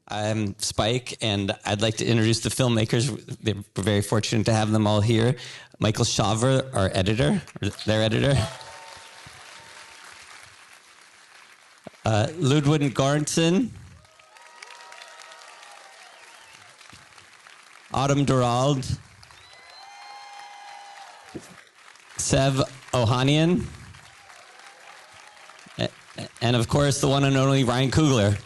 I'm Spike, and I'd like to introduce the filmmakers. We're very fortunate to have them all here. Michael Shawver, our editor, or their editor. Ludwig Göransson. Durald. Ohanian. And of course, the one and only Ryan Coogler.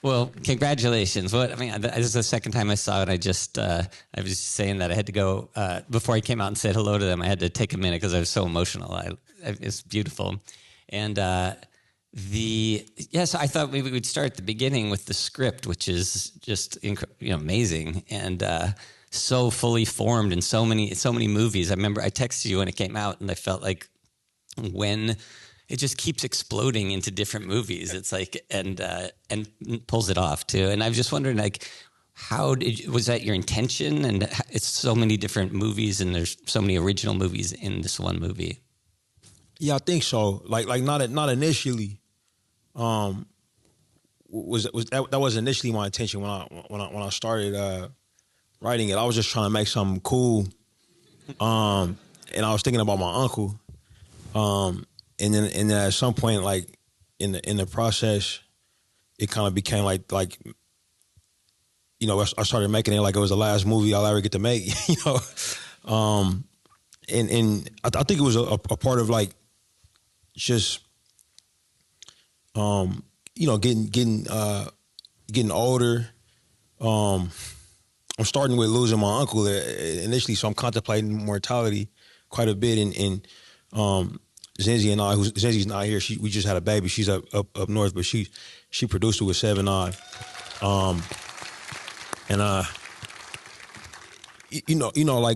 Well, congratulations. This is the second time I saw it. I was just saying that I had to go, before I came out and said hello to them, I had to take a minute because I was so emotional. It's beautiful. And so I thought maybe we'd start at the beginning with the script, which is just amazing and so fully formed in so many movies. I remember I texted you when it came out, and I felt like when it just keeps exploding into different movies. It's like and pulls it off too. And I was just wondering, like, was that your intention? And it's so many different movies, and there's so many original movies in this one movie. Yeah, I think so. Like not initially. That was initially my intention when I started writing it. I was just trying to make something cool, and I was thinking about my uncle. And then at some point, like in the process, it kind of became like I started making it like it was the last movie I'll ever get to make, and I think it was a part of like just getting older. I'm starting with losing my uncle initially, so I'm contemplating mortality quite a bit, and Zenzi and I, Zenzi's not here. We just had a baby. She's up north, but she produced it with 7 Eye.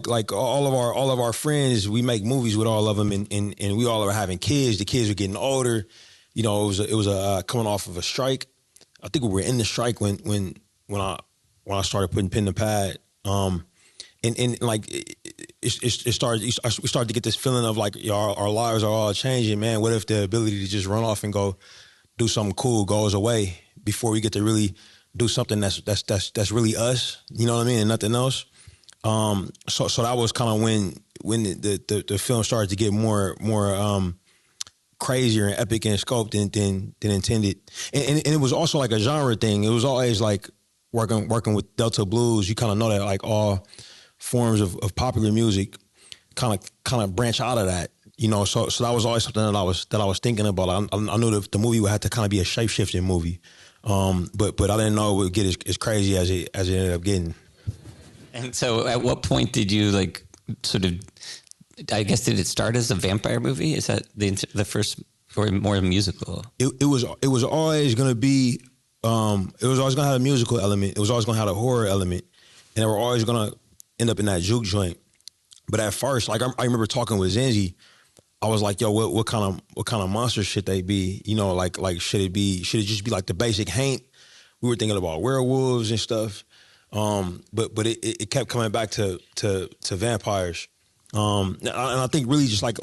Like all of our friends, we make movies with all of them, and we all are having kids. The kids are getting older. It was coming off of a strike. I think we were in the strike when I started putting pen to pad. And like we started to get this feeling of like, our lives are all changing, man. What if the ability to just run off and go do something cool goes away before we get to really do something that's really us, you know what I mean, and nothing else. So that was kind of when the film started to get more crazier and epic in scope than intended, and it was also like a genre thing. It was always like working with Delta blues. You kind of know that like all forms of popular music kind of branch out of that, so that was always something that I was thinking about. I knew that the movie would have to kind of be a shape-shifting movie, but I didn't know it would get as crazy as it ended up getting. And so at what point did you like sort of, I guess, did it start as a vampire movie? Is that the first, or more musical? It was always going to be, it was always going to have a musical element. It was always going to have a horror element, and they were always going to end up in that juke joint. But at first, like I remember talking with Zenzi, I was like, yo, what kind of monsters should they be? Like should it just be like the basic haint? We were thinking about werewolves and stuff. But it kept coming back to vampires. And I think really just like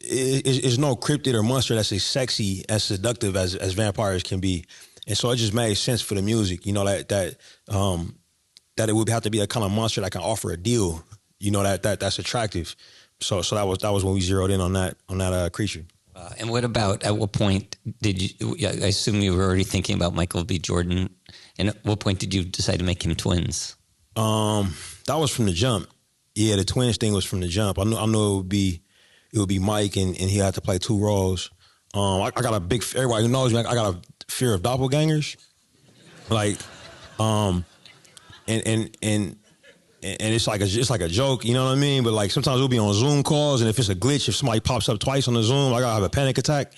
it's no cryptid or monster that's as sexy, as seductive as vampires can be. And so it just made sense for the music, that it would have to be a kind of monster that can offer a deal, that's attractive. So that was when we zeroed in on that creature. And at what point did you, I assume you were already thinking about Michael B. Jordan, and at what point did you decide to make him twins? That was from the jump. Yeah, the twins thing was from the jump. I knew it would be Mike, and he had to play 2 roles. I got everybody who knows me, I got a fear of doppelgangers. Like, and it's like a joke, you know what I mean? But like sometimes we'll be on Zoom calls, and if it's a glitch, if somebody pops up twice on the Zoom, I gotta have a panic attack.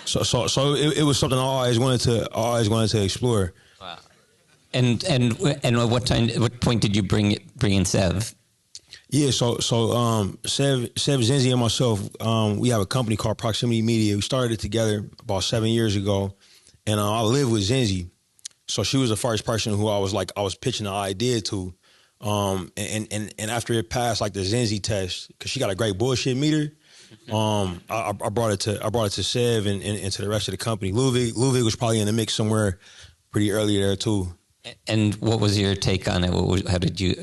So it was something I always wanted to explore. Wow. And at what point did you bring in Sev? Yeah, so Sev, Zenzi, and myself, we have a company called Proximity Media. We started it together about 7 years ago, and I live with Zenzi. So she was the first person who I was pitching the idea to. And after it passed like the Zenzi test, because she got a great bullshit meter, I brought it to Sev and to the rest of the company. Ludwig was probably in the mix somewhere pretty early there too. And what was your take on it? How did you?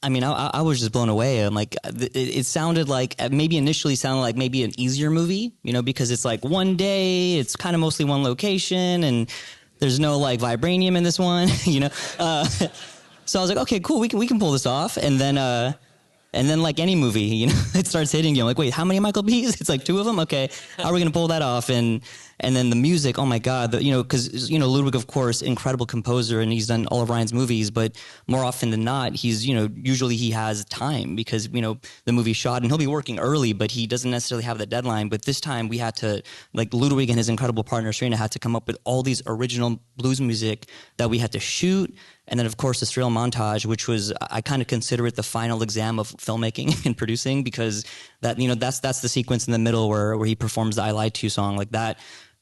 I mean, I was just blown away. I'm like, it sounded like, maybe initially sounded like maybe an easier movie, you know, because it's like one day, it's kind of mostly one location, and there's no like vibranium in this one, you know. So I was like, okay, cool, we can pull this off, and then like any movie, you know, it starts hitting you. I'm like, wait, how many Michael B's? It's like 2 of them. Okay, how are we gonna pull that off? And then the music, oh my God, you know, because, you know, Ludwig, of course, incredible composer, and he's done all of Ryan's movies, but more often than not, he's, you know, usually he has time because, you know, the movie's shot and he'll be working early, but he doesn't necessarily have the deadline. But this time we had to, like, Ludwig and his incredible partner, Serena, had to come up with all these original blues music that we had to shoot. And then, of course, the Thrill montage, which was, I kind of consider it the final exam of filmmaking and producing, because that, you know, that's the sequence in the middle where he performs the I Lied to You song, like that.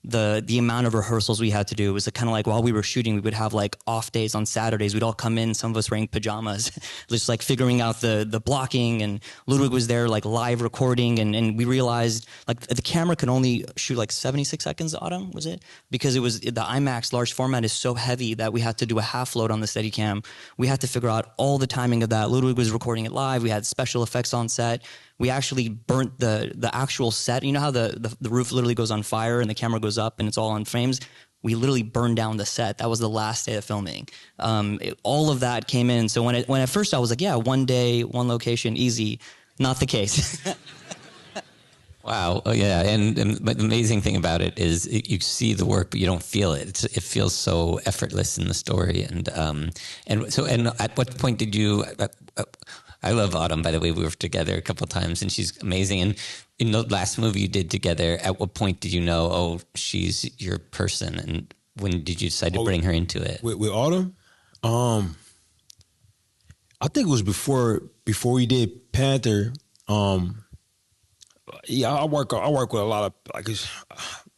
The amount of rehearsals we had to do was kind of like, while we were shooting, we would have like off days on Saturdays. We'd all come in, some of us wearing pajamas, just like figuring out the blocking. And Ludwig was there like live recording. And we realized like the camera could only shoot like 76 seconds, Autumn, was it? Because it was the IMAX large format is so heavy that we had to do a half load on the Steadicam. We had to figure out all the timing of that. Ludwig was recording it live. We had special effects on set. We actually burnt the actual set. You know how the roof literally goes on fire and the camera goes up and it's all on frames? We literally burned down the set. That was the last day of filming. All of that came in. So when at first I was like, yeah, one day, one location, easy. Not the case. Wow. Oh, yeah. But the amazing thing about it is you see the work, but you don't feel it. It feels so effortless in the story. And at what point did you? I love Autumn, by the way. We were together a couple of times, and she's amazing. And in the last movie you did together, at what point did you know, oh, she's your person? And when did you decide to bring her into it? With Autumn, I think it was before we did Panther. Yeah, I work with a lot of like it's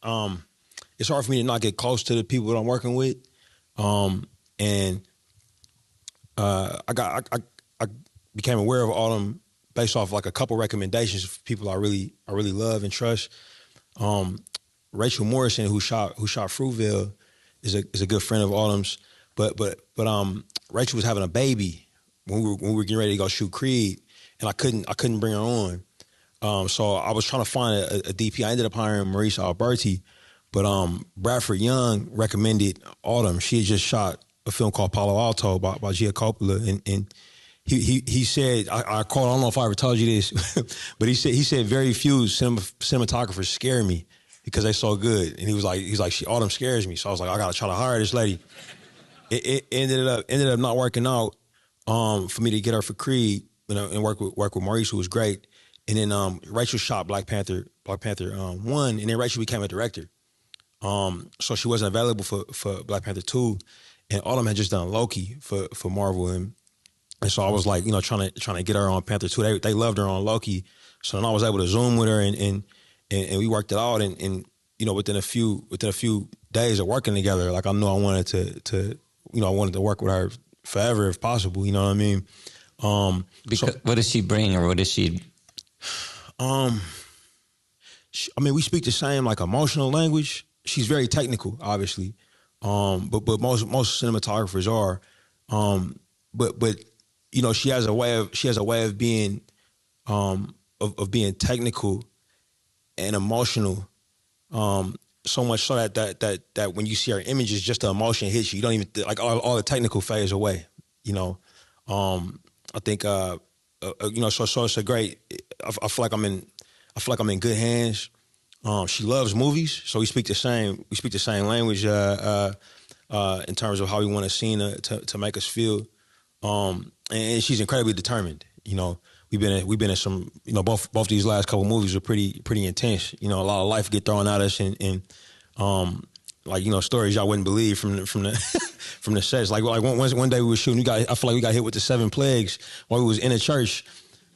hard for me to not get close to the people that I'm working with, and I became aware of Autumn based off like a couple recommendations of people I really love and trust. Rachel Morrison, who shot Fruitvale, is a good friend of Autumn's, but Rachel was having a baby when we were getting ready to go shoot Creed, and I couldn't bring her on. So I was trying to find a DP. I ended up hiring Maurice Alberti, but Bradford Young recommended Autumn. She had just shot a film called Palo Alto by Gia Coppola, and he said, I called, I don't know if I ever told you this, but he said very few cinematographers scare me because they're so good. And he was like, Autumn scares me. So I was like, I gotta try to hire this lady. It ended up not working out for me to get her for Creed, you know, and work with Maurice, who was great. And then Rachel shot Black Panther 1, and then Rachel became a director. So she wasn't available for Black Panther 2, and Autumn had just done Loki for Marvel, and so I was like, you know, trying to get her on Panther 2. They loved her on Loki, so then I was able to Zoom with her, and we worked it out, and you know, within a few days of working together, like I knew I wanted to you know, I wanted to work with her forever if possible. You know what I mean? Because what does she bring, or what does she? I mean, we speak the same like emotional language. She's very technical, obviously, but most cinematographers are. But you know, she has a way of being of being technical and emotional. So much so that when you see her images, just the emotion hits you. You don't even like all the technical fades away. You know, I think you know, so it's a great. I feel like I'm in good hands. She loves movies, so we speak the same language in terms of how we want a scene to make us feel. And she's incredibly determined. You know, we've been in some. You know, both these last couple movies were pretty intense. You know, a lot of life get thrown at us, and like, you know, stories y'all wouldn't believe from the from the sets. Like one day we were shooting, I feel like we got hit with the 7 plagues while we was in a church.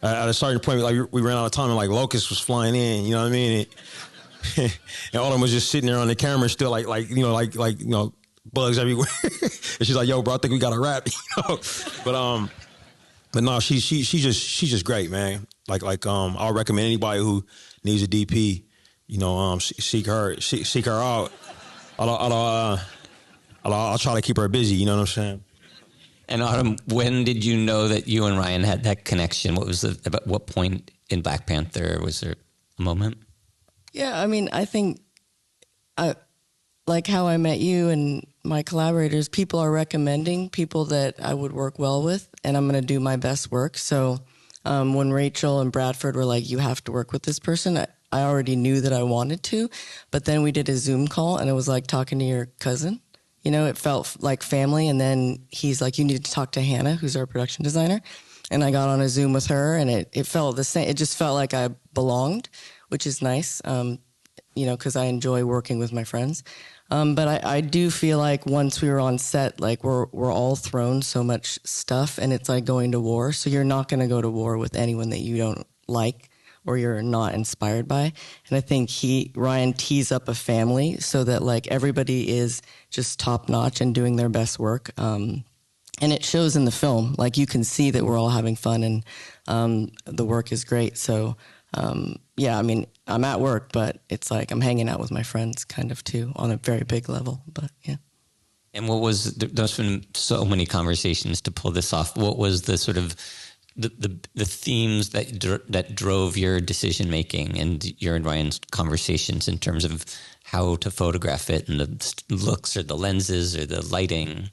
At a certain point, like we ran out of time, and like locusts was flying in. You know what I mean? And Autumn was just sitting there on the camera, still like you know bugs everywhere. And she's like, yo, bro, I think we got a wrap. But no, she's just great, man. I'll recommend anybody who needs a DP, seek her out. I'll try to keep her busy. You know what I'm saying? And Autumn, when did you know that you and Ryan had that connection? About what point in Black Panther was there a moment? Yeah, I mean, I think, like how I met you and my collaborators, people are recommending people that I would work well with, and I'm going to do my best work. So when Rachel and Bradford were like, you have to work with this person, I already knew that I wanted to, but then we did a Zoom call, and it was like talking to your cousin. It felt like family. And then he's like, you need to talk to Hannah, who's our production designer. And I got on a Zoom with her, and it felt the same. It just felt like I belonged, which is nice, because I enjoy working with my friends. But I do feel like once we were on set, like we're all thrown so much stuff, and it's like going to war. So you're not going to go to war with anyone that you don't like or you're not inspired by. And I think Ryan tees up a family so that like everybody is just top notch and doing their best work. And it shows in the film. Like you can see that we're all having fun, and the work is great. So yeah, I mean, I'm at work, but it's like I'm hanging out with my friends kind of too on a very big level. But yeah. And there's been so many conversations to pull this off. What was the sort of the themes that drove your decision making and your and Ryan's conversations in terms of how to photograph it, and the looks or the lenses or the lighting?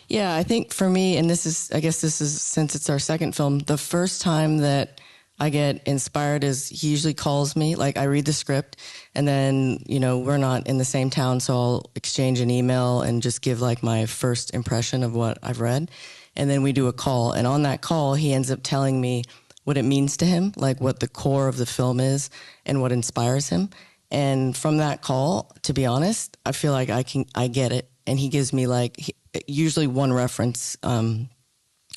Yeah, I think for me, and I guess this is since it's our second film, the first time that I get inspired is he usually calls me. Like I read the script, and then, we're not in the same town, so I'll exchange an email and just give like my first impression of what I've read. And then we do a call. And on that call, he ends up telling me what it means to him, like what the core of the film is and what inspires him. And from that call, to be honest, I feel like I get it. And he gives me usually one reference off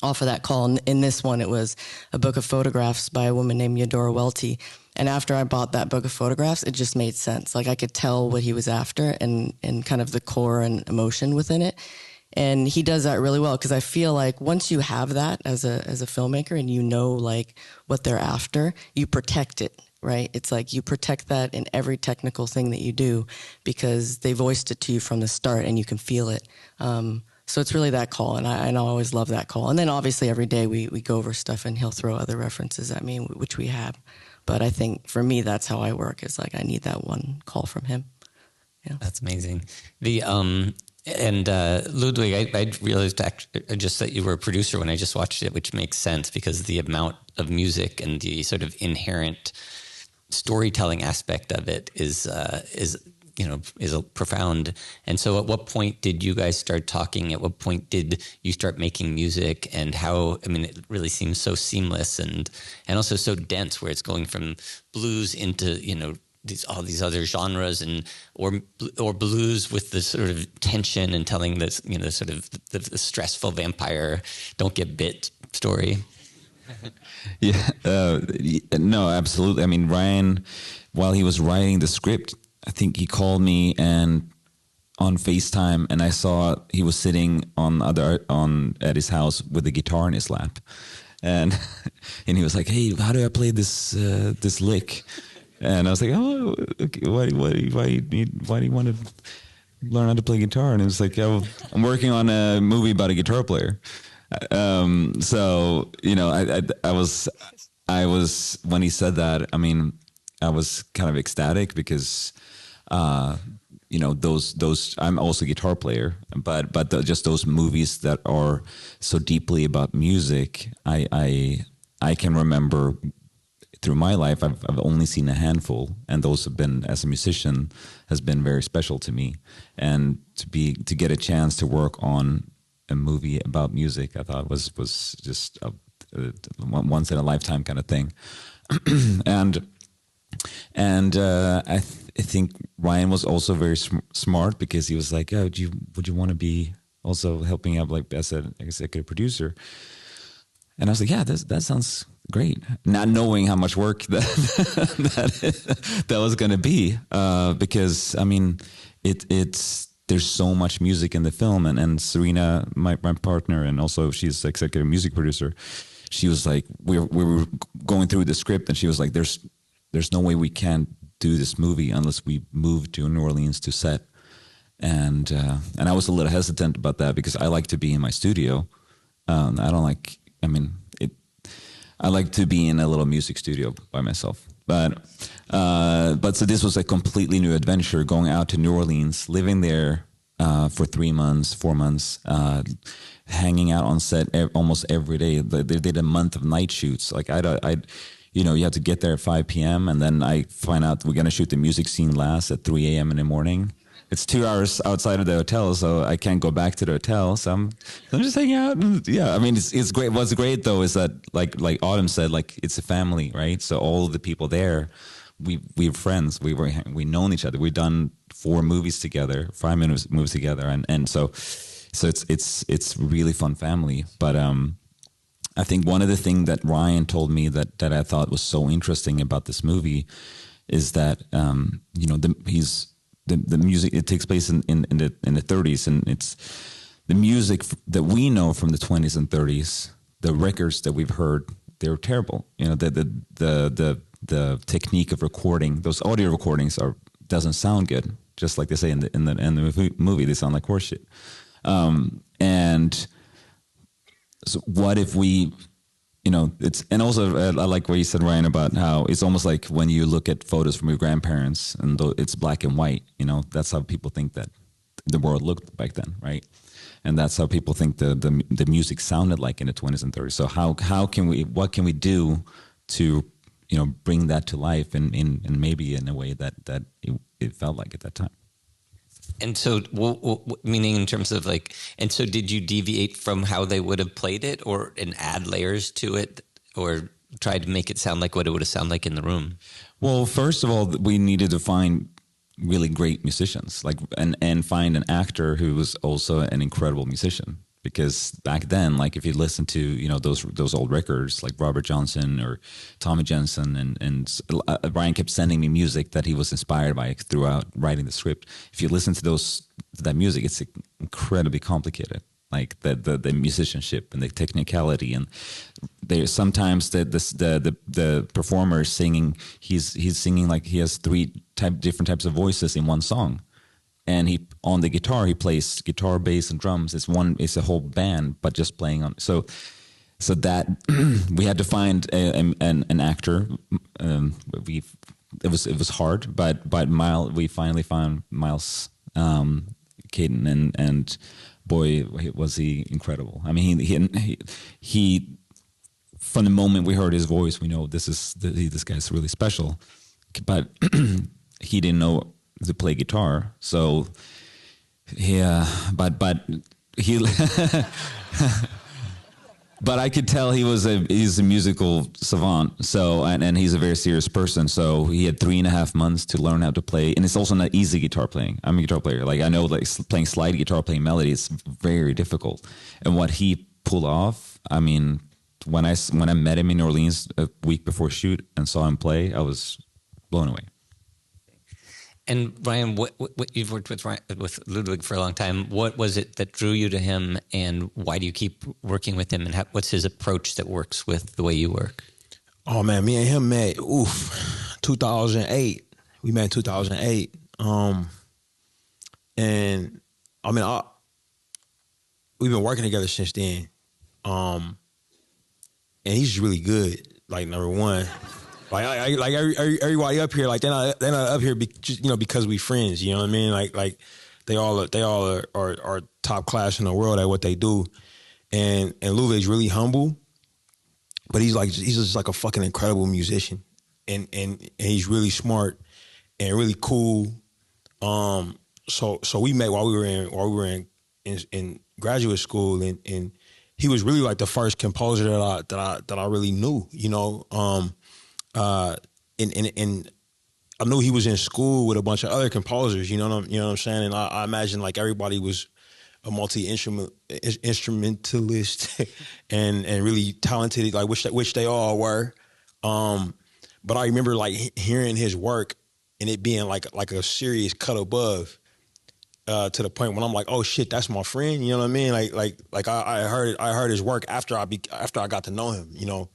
of that call. And in this one, it was a book of photographs by a woman named Eudora Welty. And after I bought that book of photographs, it just made sense. Like I could tell what he was after and kind of the core and emotion within it. And he does that really well, because I feel like once you have that as a filmmaker and like what they're after, you protect it, right? It's like you protect that in every technical thing that you do, because they voiced it to you from the start and you can feel it. So it's really that call, and I always love that call. And then obviously every day we go over stuff, and he'll throw other references at me, which we have. But I think for me, that's how I work. It's like I need that one call from him. Yeah. That's amazing. And Ludwig, I realized just that you were a producer when I just watched it, which makes sense because the amount of music and the sort of inherent storytelling aspect of it is profound. And so at what point did you guys start talking? At what point did you start making music? And how, it really seems so seamless and also so dense, where it's going from blues into, all these other genres, or blues with the sort of tension and telling this, sort of the stressful vampire don't get bit story. Yeah, no, absolutely. Ryan, while he was writing the script, I think he called me and on FaceTime, and I saw he was sitting at his house with a guitar in his lap, and he was like, "Hey, how do I play this lick?" And I was like, "Oh, okay, why do you want to learn how to play guitar?" And it was like, "Oh, I'm working on a movie about a guitar player." So I was when he said that, I was kind of ecstatic because, those I'm also a guitar player, but just those movies that are so deeply about music, I can remember. Through my life, I've only seen a handful, and those have been, as a musician, has been very special to me. And to get a chance to work on a movie about music, I thought was just a once in a lifetime kind of thing. and I think Ryan was also very smart, because he was like, "Oh, would you want to be also helping out like as an executive producer?" And I was like, "Yeah, that sounds great," not knowing how much work that was going to be, because it's there's so much music in the film, and Serena, my partner, and also she's executive music producer. She was like, we were going through the script, and she was like, there's no way we can do this movie unless we move to New Orleans to set. And I was a little hesitant about that because I like to be in my studio. I like to be in a little music studio by myself. But so this was a completely new adventure, going out to New Orleans, living there for 3 months, 4 months, hanging out on set almost every day. They did a month of night shoots. Like you have to get there at 5 p.m. and then I find out we're going to shoot the music scene last at 3 a.m. in the morning. It's 2 hours outside of the hotel, so I can't go back to the hotel. So I'm just hanging out. Yeah, I mean, it's great. What's great though is that, like Autumn said, like it's a family, right? So all of the people there, we're friends. We known each other. We've done 4 movies together, 5 movies together, and so it's really fun family. But I think one of the things that Ryan told me that I thought was so interesting about this movie is that the music, it takes place in the 30s, and it's the music that we know from the 20s and 30s. The records that we've heard, they're terrible. The technique of recording, those audio recordings doesn't sound good. Just like they say in the movie, they sound like horseshit. And so what if we, and also I like what you said, Ryan, about how it's almost like when you look at photos from your grandparents and it's black and white, that's how people think that the world looked back then, right? And that's how people think the music sounded like in the 20s and 30s. So what can we do to, bring that to life in maybe in a way that it felt like at that time? And so, meaning in terms of and so did you deviate from how they would have played it and add layers to it or try to make it sound like what it would have sounded like in the room? Well, first of all, we needed to find really great musicians, and find an actor who was also an incredible musician. Because back then, if you listen to, those old records like Robert Johnson or Tommy Jensen, and Ryan kept sending me music that he was inspired by throughout writing the script. If you listen to that music, it's incredibly complicated. Like the musicianship and the technicality, and there's sometimes the performer is singing. He's singing like he has 3 different types of voices in one song. And on the guitar, he plays guitar, bass, and drums. It's a whole band, but just playing on. So that we had to find an actor. It was hard, but we finally found Miles Caden, and boy, was he incredible. I mean, he from the moment we heard his voice, we know this guy's really special. But he didn't know to play guitar, so yeah, but he but I could tell he's a musical savant, so and he's a very serious person, so he had 3.5 months to learn how to play, and it's also not easy guitar playing. I'm a guitar player, I know playing slide guitar, playing melody is very difficult, and what he pulled off, I mean, when I met him in New Orleans a week before shoot and saw him play, I was blown away. And Ryan, what you've worked with Ludwig for a long time. What was it that drew you to him, and why do you keep working with him? And what's his approach that works with the way you work? Oh man, me and him met 2008. We met in 2008. And I mean, we've been working together since then. And he's just really good. Number one. Everybody up here, they're not up here because we friends. You know what I mean? They all are top class in the world at what they do, and Ludwig's really humble, but he's just a fucking incredible musician, and he's really smart and really cool. So we met while we were in graduate school, and he was really the first composer that I really knew. And I knew he was in school with a bunch of other composers, you know what I'm saying? And I imagine everybody was a multi-instrumentalist and really talented, which they all were. But I remember hearing his work and it being like a serious cut above. to the point when I'm like, oh shit, that's my friend. You know what I mean? Like I heard his work after I got to know him. You know,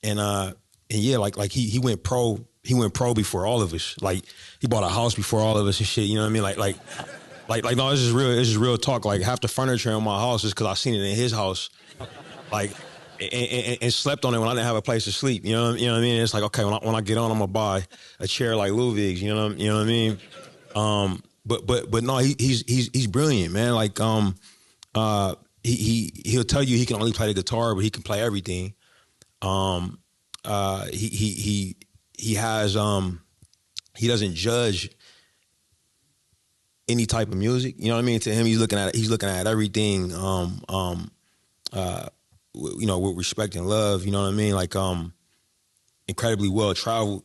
and yeah, like he went pro. He went pro before all of us. Like he bought a house before all of us and shit. You know what I mean? Like no, it's just real. It's just real talk. Like half the furniture in my house is because I seen it in his house. Like. And slept on it when I didn't have a place to sleep. You know what I mean? It's like, okay, when I get on, I'm gonna buy a chair like Ludwig's. You know what I mean? But no, he's brilliant, man. Like he'll tell you he can only play the guitar, but he can play everything. He has he doesn't judge any type of music. You know what I mean? To him, he's looking at everything. You know, with respect and love, you know what I mean? Like, incredibly well traveled.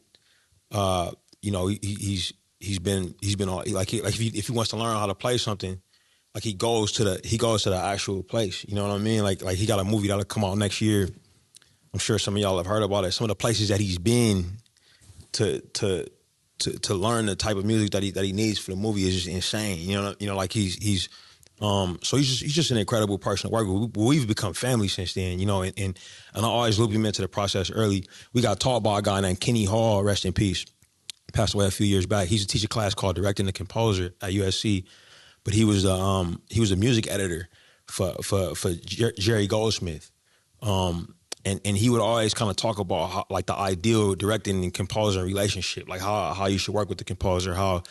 You know, he's been all, like if he wants to learn how to play something, like he goes to the actual place. You know what I mean? Like he got a movie that'll come out next year. I'm sure some of y'all have heard about it. Some of the places that he's been to learn the type of music that he needs for the movie is just insane. You know, like he's so he's just an incredible person to work with. We've become family since then, you know, and I always loop him into the process early. We got taught by a guy named Kenny Hall, rest in peace, passed away a few years back. He used to teach a class called Directing the Composer at USC, but he was a music editor for Jerry Goldsmith, and he would always kind of talk about how, like the ideal directing and composer relationship, like how you should work with the composer, how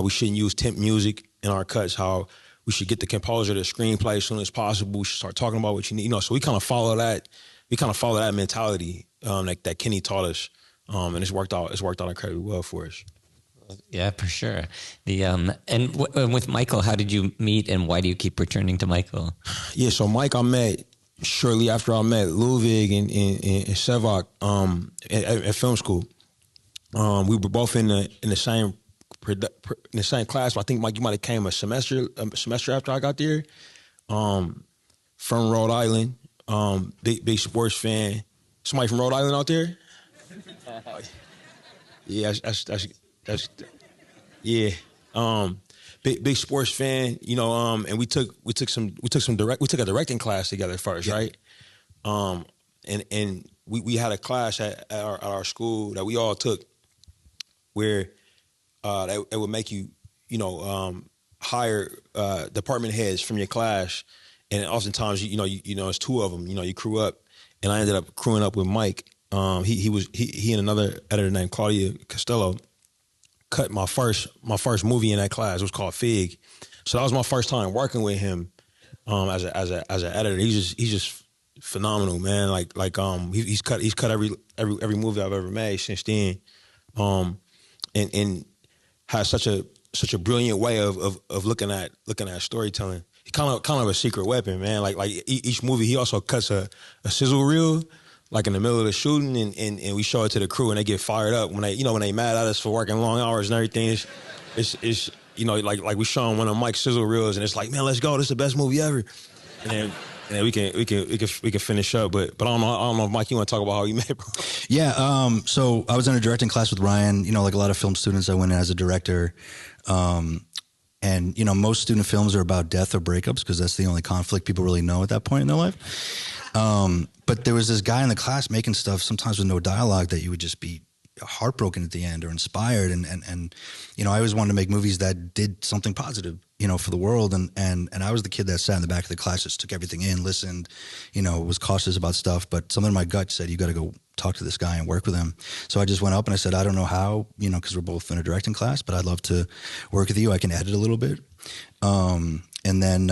we shouldn't use temp music in our cuts, how we should get the composer the screenplay as soon as possible. We should start talking about what you need. You know, so we kind of follow that. We kind of follow that mentality that Kenny taught us, and it's worked out incredibly well for us. Yeah, for sure. The and with Michael, how did you meet, and why do you keep returning to Michael? Yeah, so Mike, I met shortly after I met Ludwig and Sevak at film school. We were both in the same class. But I think Mike, you might have came a semester after I got there. From Rhode Island, big sports fan. Somebody from Rhode Island out there? Yeah, that's yeah. Big sports fan, you know. And we took a directing class together first, yeah. Right? And we had a class at our school that we all took where that would make you, you know, hire department heads from your class, and oftentimes you know it's two of them. You know, you crew up, and I ended up crewing up with Mike. He and another editor named Claudia Costello cut my first movie in that class. It was called Fig. So that was my first time working with him as an editor. He's just phenomenal, man. He's cut every movie I've ever made since then, and has such a brilliant way of looking at storytelling. He's kind of a secret weapon, man. Like each movie, he also cuts a sizzle reel, like in the middle of the shooting, and we show it to the crew, and they get fired up when they mad at us for working long hours and everything. It's you know, like we show them one of Mike's sizzle reels, and it's like, man, let's go, this is the best movie ever. And then we can finish up, but I don't know if Mike, you want to talk about how you met, bro? Yeah, so I was in a directing class with Ryan. You know, like a lot of film students, I went in as a director. And, you know, most student films are about death or breakups because that's the only conflict people really know at that point in their life. But there was this guy in the class making stuff sometimes with no dialogue that you would just be heartbroken at the end or inspired. And you know, I always wanted to make movies that did something positive, you know, for the world. And I was the kid that sat in the back of the class, just took everything in, listened, you know, was cautious about stuff. But something in my gut said, you got to go talk to this guy and work with him. So I just went up and I said, I don't know how, you know, because we're both in a directing class, but I'd love to work with you. I can edit a little bit. And then,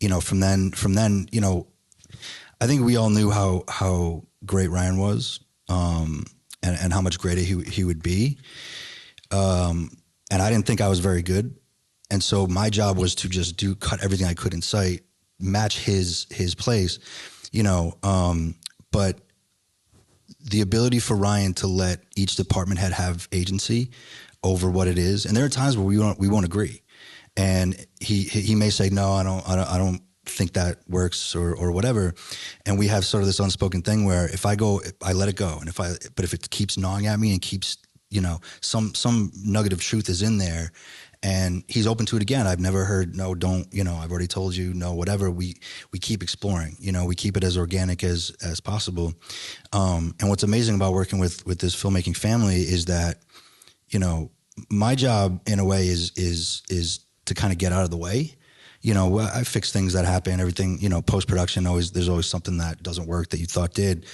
you know, from then, you know, I think we all knew how great Ryan was, and how much greater he would be. And I didn't think I was very good. And so my job was to just cut everything I could in sight, match his place, you know, but the ability for Ryan to let each department head have agency over what it is. And there are times where we won't agree. And he may say, no, I don't think that works or whatever. And we have sort of this unspoken thing where if I let it go. And if it keeps gnawing at me and keeps some nugget of truth is in there, and he's open to it again. I've never heard, no, don't, I've already told you, no, whatever. We keep exploring, we keep it as organic as possible. And what's amazing about working with this filmmaking family is that, my job in a way is to kind of get out of the way. I fix things that happen, everything, post-production, there's always something that doesn't work that you thought did.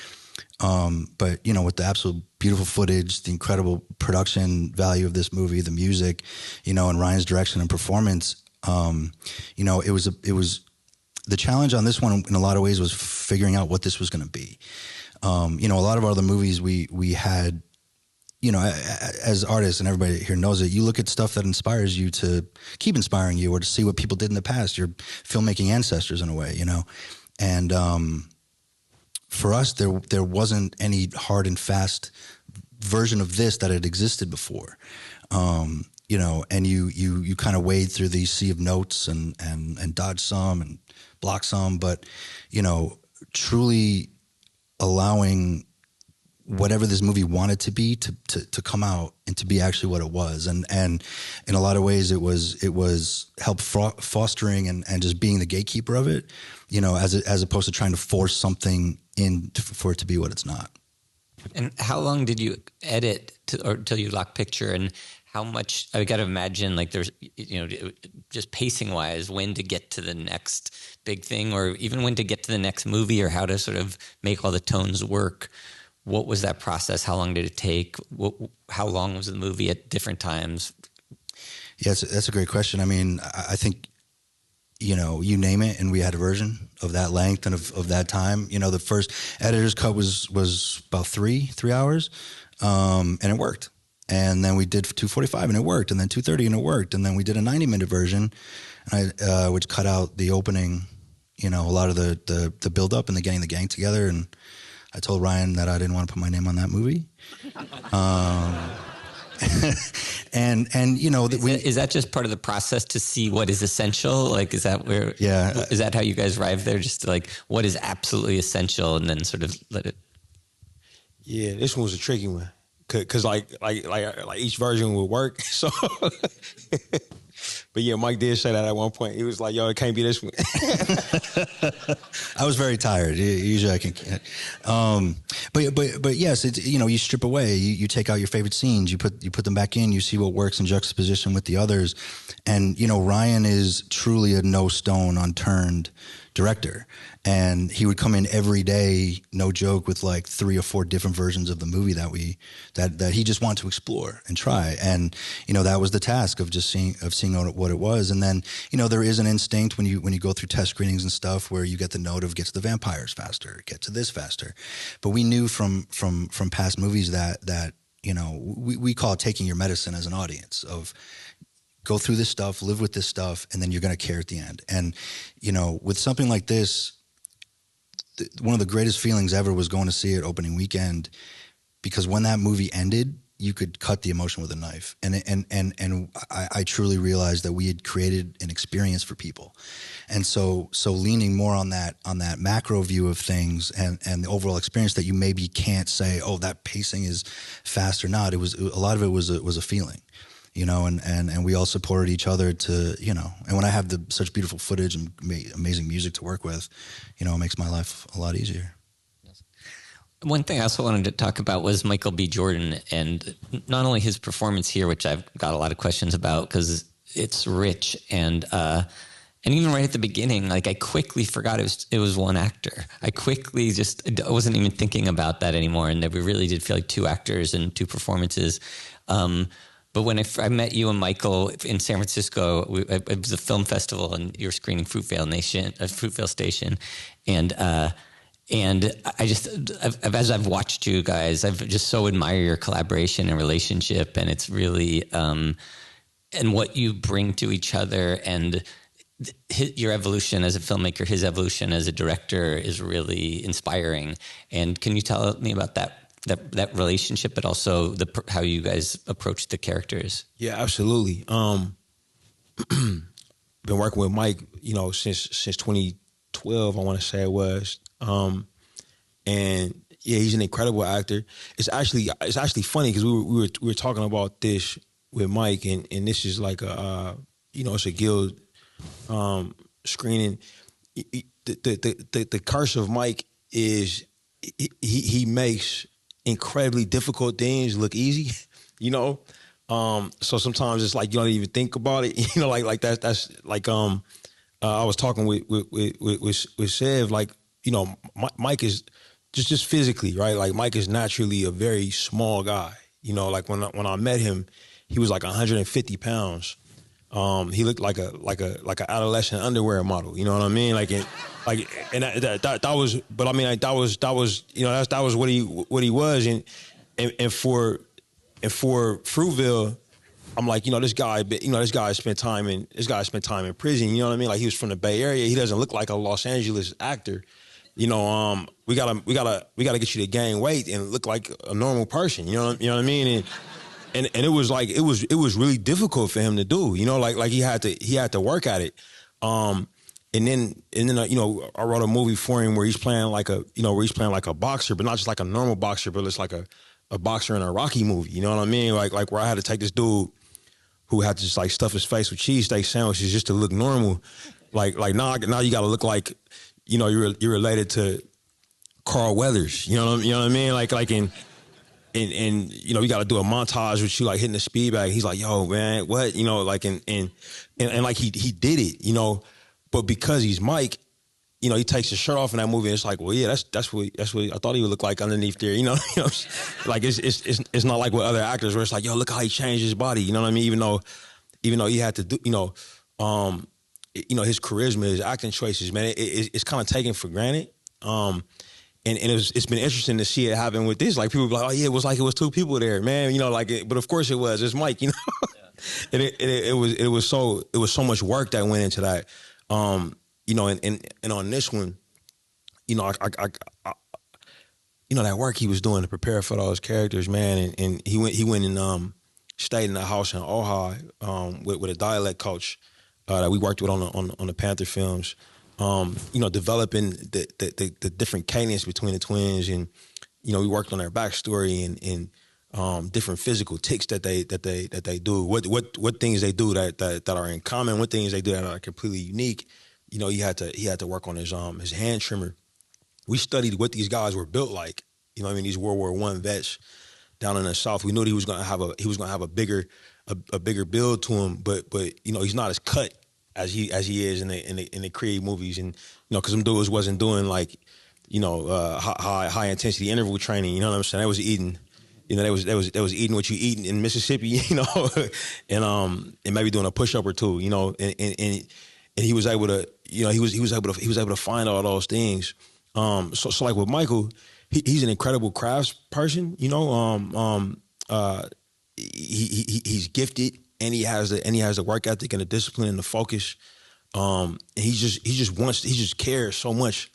But with the absolute beautiful footage, the incredible production value of this movie, the music, and Ryan's direction and performance, it was the challenge on this one in a lot of ways was figuring out what this was going to be. A lot of our other movies we had, as artists, and everybody here knows it, you look at stuff that inspires you to keep inspiring you, or to see what people did in the past, your filmmaking ancestors in a way, and for us, there wasn't any hard and fast version of this that had existed before, and you kind of wade through these sea of notes and dodge some and block some, but truly allowing whatever this movie wanted to be to come out and to be actually what it was, and in a lot of ways it was help fostering and just being the gatekeeper of it, as opposed to trying to force something for it to be what it's not. And how long did you edit till you lock picture, and how much? I got to imagine, like, there's just pacing wise, when to get to the next big thing, or even when to get to the next movie, or how to sort of make all the tones work. What was that process? How long did it take? How long was the movie at different times? Yeah, that's a great question. I mean, I think, you name it, and we had a version of that length and of that time. The first editor's cut was about three hours, and it worked. And then we did 2:45 and it worked, and then 2:30 and it worked, and then we did a 90-minute version, which cut out the opening, a lot of the build up and the getting the gang together. And I told Ryan that I didn't want to put my name on that movie. Is that just part of the process to see what is essential? Like, is that where? Yeah. Is that how you guys arrived there? Just to, like, what is absolutely essential, and then sort of let it. Yeah, this one was a tricky one, cause like each version would work. So, but yeah, Mike did say that at one point. He was like, "Yo, it can't be this one." I was very tired. Usually I can, but yes, it's, you strip away, you take out your favorite scenes, you put them back in, you see what works in juxtaposition with the others, and Ryan is truly a no stone unturned director, and he would come in every day, no joke, with like 3 or 4 different versions of the movie that he just wanted to explore and try, and that was the task of just seeing what it was. And then there is an instinct when you go through test screenings and stuff where you get the note of get to the vampires faster, get to this faster, but we knew from past movies that we call it taking your medicine as an audience, of go through this stuff, live with this stuff, and then you're going to care at the end. And, with something like this, one of the greatest feelings ever was going to see it opening weekend, because when that movie ended, you could cut the emotion with a knife. And I truly realized that we had created an experience for people. And so leaning more on that macro view of things and the overall experience that you maybe can't say, oh, that pacing is fast or not. A lot of it was a feeling. And we all supported each other to, and when I have such beautiful footage and amazing music to work with, it makes my life a lot easier. One thing I also wanted to talk about was Michael B. Jordan, and not only his performance here, which I've got a lot of questions about because it's rich, and even right at the beginning, like, I quickly forgot it was one actor. I wasn't even thinking about that anymore, and that we really did feel like 2 actors and 2 performances. But when I met you and Michael in San Francisco, it was a film festival, and you were screening Fruitvale Station, and as I've watched you guys, I've just so admire your collaboration and relationship, and it's really and what you bring to each other, and your evolution as a filmmaker, his evolution as a director is really inspiring. And can you tell me about that relationship, but also how you guys approach the characters? Yeah, absolutely. Been working with Mike, since 2012, I want to say it was. And Yeah, he's an incredible actor. It's actually funny because we were talking about this with Mike, and this is like a it's a guild screening. The curse of Mike is he makes incredibly difficult things look easy, you know. So sometimes it's like you don't even think about it, you know. Like that's like I was talking with Sev, like, you know, Mike is just physically, right? Like Mike is naturally a very small guy, you know. Like when I met him, he was like 150 pounds. He looked like an adolescent underwear model. You know what I mean? And that was, but I mean, like, that was you know, that was what he was, and for Fruitville, I'm like, you know, this guy spent time in prison. You know what I mean? Like, he was from the Bay Area. He doesn't look like a Los Angeles actor. You know, we gotta get you to gain weight and look like a normal person. You know what I mean? And it was like it was really difficult for him to do. You know, like he had to work at it. And then you know, I wrote a movie for him where he's playing like a boxer, but not just like a normal boxer, but it's like a boxer in a Rocky movie. You know what I mean? Like where I had to take this dude who had to just like stuff his face with cheesesteak sandwiches just to look normal. Like now you got to look like, you know, you're related to Carl Weathers. You know what I mean? Like and you know, we got to do a montage with you like hitting the speed bag. He's like, yo, man, what? You know, like and like he did it, you know, but because he's Mike, you know, he takes his shirt off in that movie, and it's like, well, yeah, that's what I thought he would look like underneath there, you know. Like it's not like with other actors where it's like, yo, look how he changed his body, you know what I mean? Even though he had to do, you know, his charisma, his acting choices, man, it's kind of taken for granted. And it's been interesting to see it happen with this. Like, people be like, oh yeah, it was two people there, man, you know, like but of course it's Mike, you know. Yeah. And it was so much work that went into that. You know, and on this one, you know, I you know, that work he was doing to prepare for those characters, man, and he went and stayed in a house in Ohio with a dialect coach that we worked with on the Panther films, you know, developing the different cadence between the twins, and you know, we worked on their backstory and different physical tics that they do, what things they do that are in common, what things they do that are completely unique. You know, he had to work on his hand trimmer. We studied what these guys were built like. You know what I mean? These World War I vets down in the South. We knew that he was gonna have a bigger build to him, but you know, he's not as cut as he is in the Creed movies, and you know, because them dudes wasn't doing like, you know, high intensity interval training. You know what I'm saying? They was eating. You know, they was eating what you eat in Mississippi. You know, and maybe doing a push up or two. You know, and he was able to, you know, he was able to find all those things. So like with Michael, he's an incredible crafts person. You know, he's gifted, and he has the work ethic and the discipline and the focus. And he just cares so much.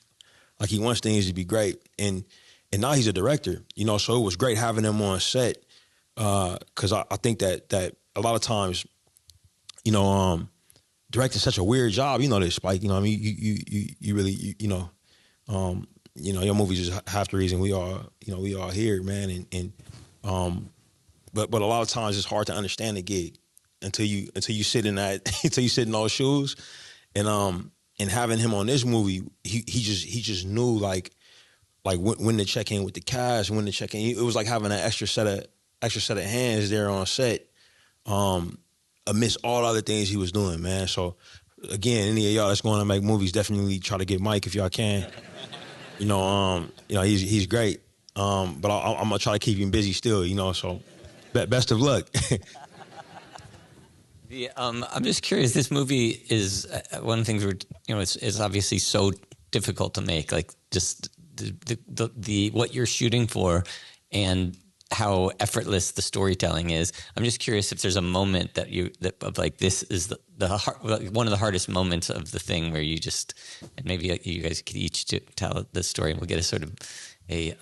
Like, he wants things to be great, and now he's a director. You know, so it was great having him on set, because I think that a lot of times, you know, directing such a weird job. You know this, Spike. You know, I mean, you really, you know, your movies is half the reason we all here, man. But a lot of times it's hard to understand the gig until you sit in those shoes, and having him on this movie, he just knew like when to check in with the cast, when to check in. It was like having an extra set of hands there on set. Amidst all the other things he was doing, man. So, again, any of y'all that's going to make movies, definitely try to get Mike if y'all can. You know, he's great. But I'm gonna try to keep him busy still. You know, so best of luck. I'm just curious. This movie is one of the things it's obviously so difficult to make. Like, just the what you're shooting for, and how effortless the storytelling is. I'm just curious if there's a moment that this is one of the hardest moments of the thing, where you just, and maybe you guys could each tell the story, and we'll get a sort of a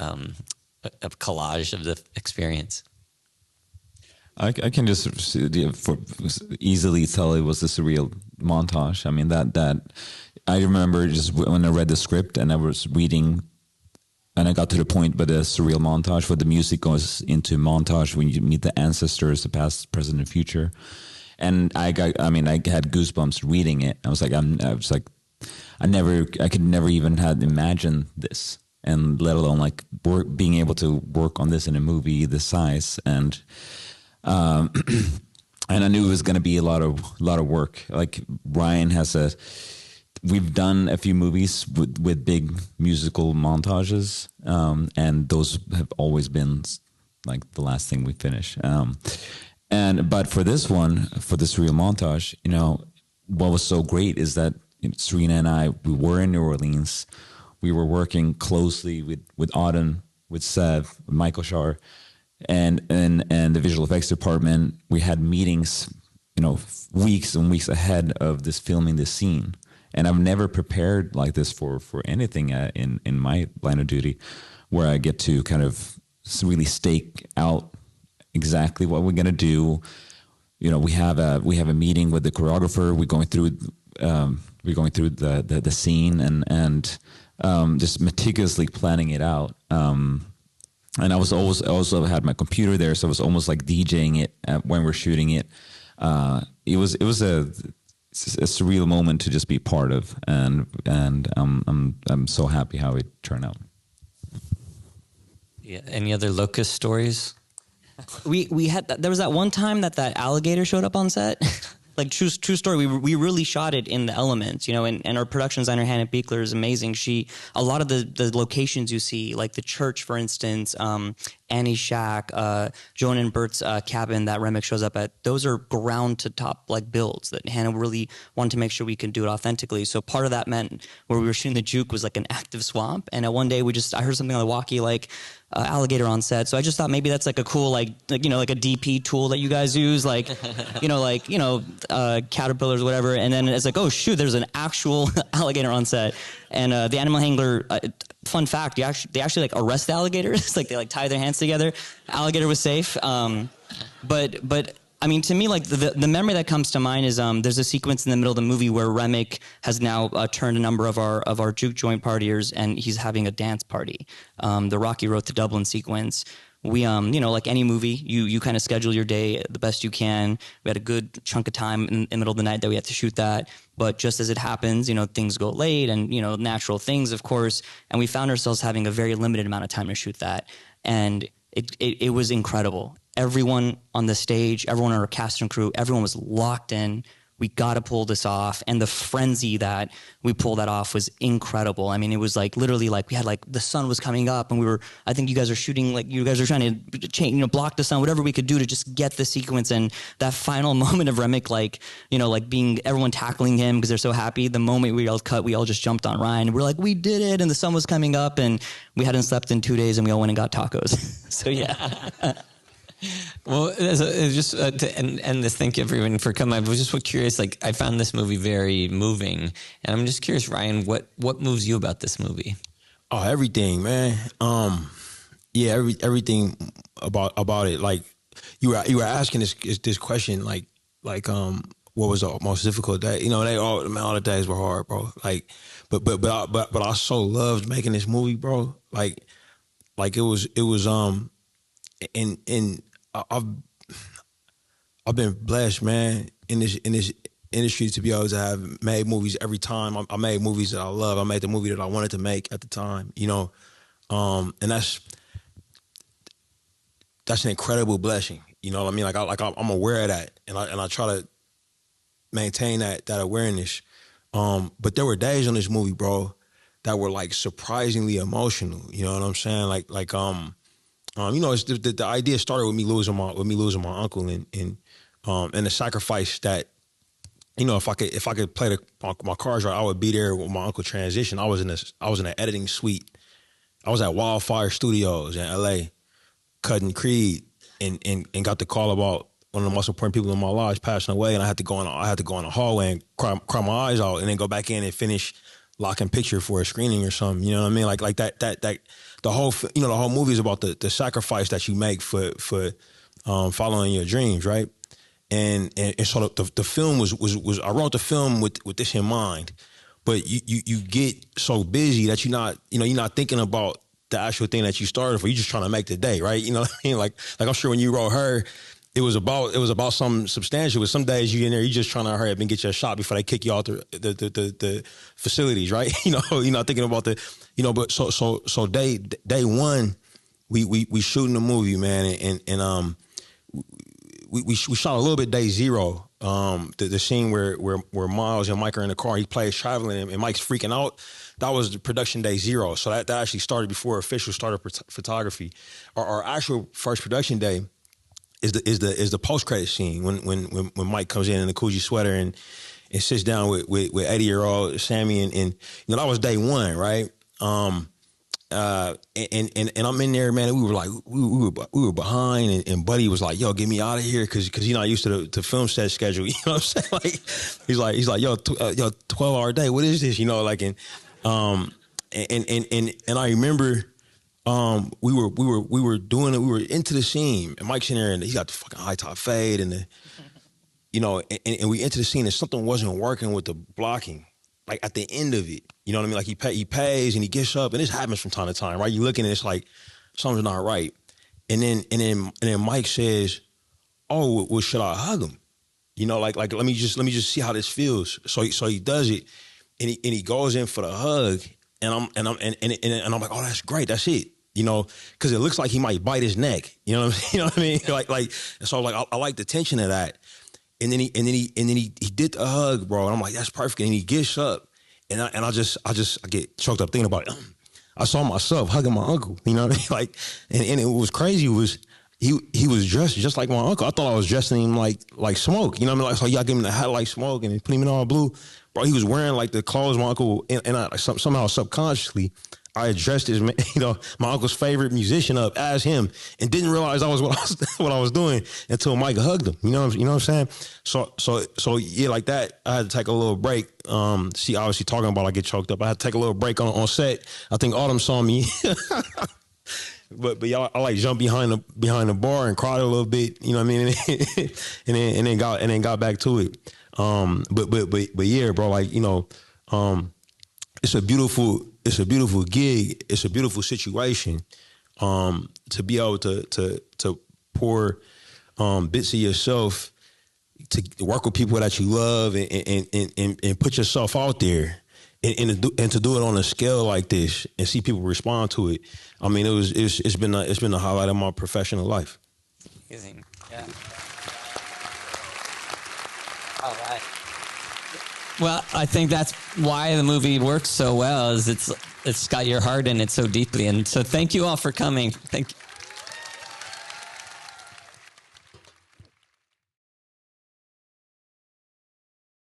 collage of the experience. I can just easily tell it was a surreal montage. I mean, that I remember just when I read the script and I was reading and I got to the point where the surreal montage, where the music goes into montage when you meet the ancestors, the past, present, and future. And I had goosebumps reading it. I was like, I could never even have imagined this, and let alone like being able to work on this in a movie this size. And and I knew it was going to be a lot of work. Like Ryan we've done a few movies with big musical montages, and those have always been like the last thing we finish. But for this one, for the surreal montage, you know, what was so great is that Serena and I, we were in New Orleans. We were working closely with Auden, with Sev, with Michael Shawver, and the visual effects department. We had meetings, you know, weeks and weeks ahead of this filming this scene. And I've never prepared like this for anything in my line of duty, where I get to kind of really stake out exactly what we're gonna do. You know, we have a meeting with the choreographer. We're going through the scene and just meticulously planning it out. And I also had my computer there, so I was almost like DJing it when we're shooting it. It was a surreal moment to just be part of, and I'm so happy how it turned out. Yeah. Any other locust stories? We had there was that one time that alligator showed up on set. Like true story. We really shot it in the elements, you know, and our production designer Hannah Beekler is amazing. A lot of the locations you see, like the church, for instance, Annie's shack, Joan and Bert's cabin that Remick shows up at, those are ground to top like builds that Hannah really wanted to make sure we could do it authentically. So part of that meant where we were shooting the juke was like an active swamp. And one day I heard something on the walkie like alligator on set. So I just thought maybe that's like a cool like you know, like a DP tool that you guys use, like caterpillars, whatever. And then it's like, oh shoot, there's an actual alligator on set. And the animal handler, fun fact, they actually like arrest the alligators. Like they like tie their hands together. Alligator was safe. But I mean, to me, like the memory that comes to mind is there's a sequence in the middle of the movie where Remick has now turned a number of our juke joint partiers, and he's having a dance party. The Rocky Road to Dublin sequence. We, you know, like any movie, you kind of schedule your day the best you can. We had a good chunk of time in the middle of the night that we had to shoot that. But just as it happens, you know, things go late and, you know, natural things, of course. And we found ourselves having a very limited amount of time to shoot that. And it was incredible. Everyone on the stage, everyone on our cast and crew, everyone was locked in. We got to pull this off. And the frenzy that we pulled that off was incredible. I mean, it was like literally like we had like the sun was coming up and I think you guys are shooting, like you guys are trying to change, you know, block the sun, whatever we could do to just get the sequence. And that final moment of Remick, like, you know, like being everyone tackling him because they're so happy. The moment we all cut, we all just jumped on Ryan. We're like, we did it. And the sun was coming up and we hadn't slept in 2 days and we all went and got tacos. So yeah. Well, just to end this, thank you everyone for coming. I was just curious, like I found this movie very moving, and I'm just curious, Ryan, what moves you about this movie? Oh, everything, man. Everything about it. Like you were asking this question, like what was the most difficult day? You know, all the days were hard, bro. Like, but I so loved making this movie, bro. Like it was. And I've been blessed, man, in this industry to be able to have made movies every time. I made movies that I love. I made the movie that I wanted to make at the time, you know, and that's an incredible blessing. You know what I mean? I'm aware of that, and I try to maintain that awareness. But there were days on this movie, bro, that were like surprisingly emotional. You know what I'm saying? You know, it's the idea started with me losing my uncle and the sacrifice that, you know, if I could play my cards right, I would be there when my uncle transitioned. I was in an editing suite. I was at Wildfire Studios in LA, cutting Creed, and got the call about one of the most important people in my life passing away, and I had to go in the hallway and cry my eyes out, and then go back in and finish locking picture for a screening or something. You know what I mean? Like that. The whole movie is about the sacrifice that you make for following your dreams, right? And so the film was I wrote the film with this in mind, but you get so busy that you're not thinking about the actual thing that you started for. You just trying to make the day, right? You know what I mean? Like I'm sure when you wrote Her, it was about something substantial. But some days you in there, you just trying to hurry up and get your shot before they kick you out the facilities, right? You're not thinking about but so day one, we shooting the movie, man, and we shot a little bit day zero. The scene where Miles and Mike are in the car, he plays traveling and Mike's freaking out. That was the production day zero. So that actually started before official started photography. Our actual first production day is the post credit scene when Mike comes in the Coogler sweater and sits down with 80-year-old Sammy and that was day one, right? And I'm in there, man. And we were behind, and Buddy was like, "Yo, get me out of here," because he's not used to the film set schedule. You know what I'm saying? Like he's like, "Yo, 12-hour day. What is this?" And I remember we were doing it. We were into the scene, and Mike's in there, and he got the fucking high top fade, and and we into the scene, and something wasn't working with the blocking. Like at the end of it, you know what I mean? Like he pays and he gets up, and this happens from time to time, right? You looking and it's like something's not right, and then Mike says, "Oh, well, should I hug him? Like let me just see how this feels." So he does it, and he goes in for the hug, and I'm like, "Oh, that's great, that's it." Because it looks like he might bite his neck. You know what I mean? Like so like I like the tension of that. And then he did the hug, bro. And I'm like, that's perfect. And he gets up, and I get choked up thinking about it. I saw myself hugging my uncle. You know what I mean? Like, and it was crazy. It was he was dressed just like my uncle. I thought I was dressing him like Smoke. You know what I mean? Like, so y'all give him the hat like Smoke and put him in all blue, bro. He was wearing like the clothes my uncle, and I somehow subconsciously I addressed his, my uncle's favorite musician up as him, and didn't realize I was what I was doing until Mike hugged him. You know what I'm saying? So yeah, like that. I had to take a little break. She obviously talking about I get choked up. I had to take a little break on set. I think Autumn saw me, but y'all, I like jumped behind the bar and cried a little bit. You know what I mean? and then got back to it. But yeah, bro. Like it's a beautiful gig. It's a beautiful situation to be able to pour bits of yourself to work with people that you love and put yourself out there and to do it on a scale like this and see people respond to it. I mean, it's been a highlight of my professional life. Amazing. Yeah. All right. Well, I think that's why the movie works so well, is it's got your heart in it so deeply. And so thank you all for coming. Thank you.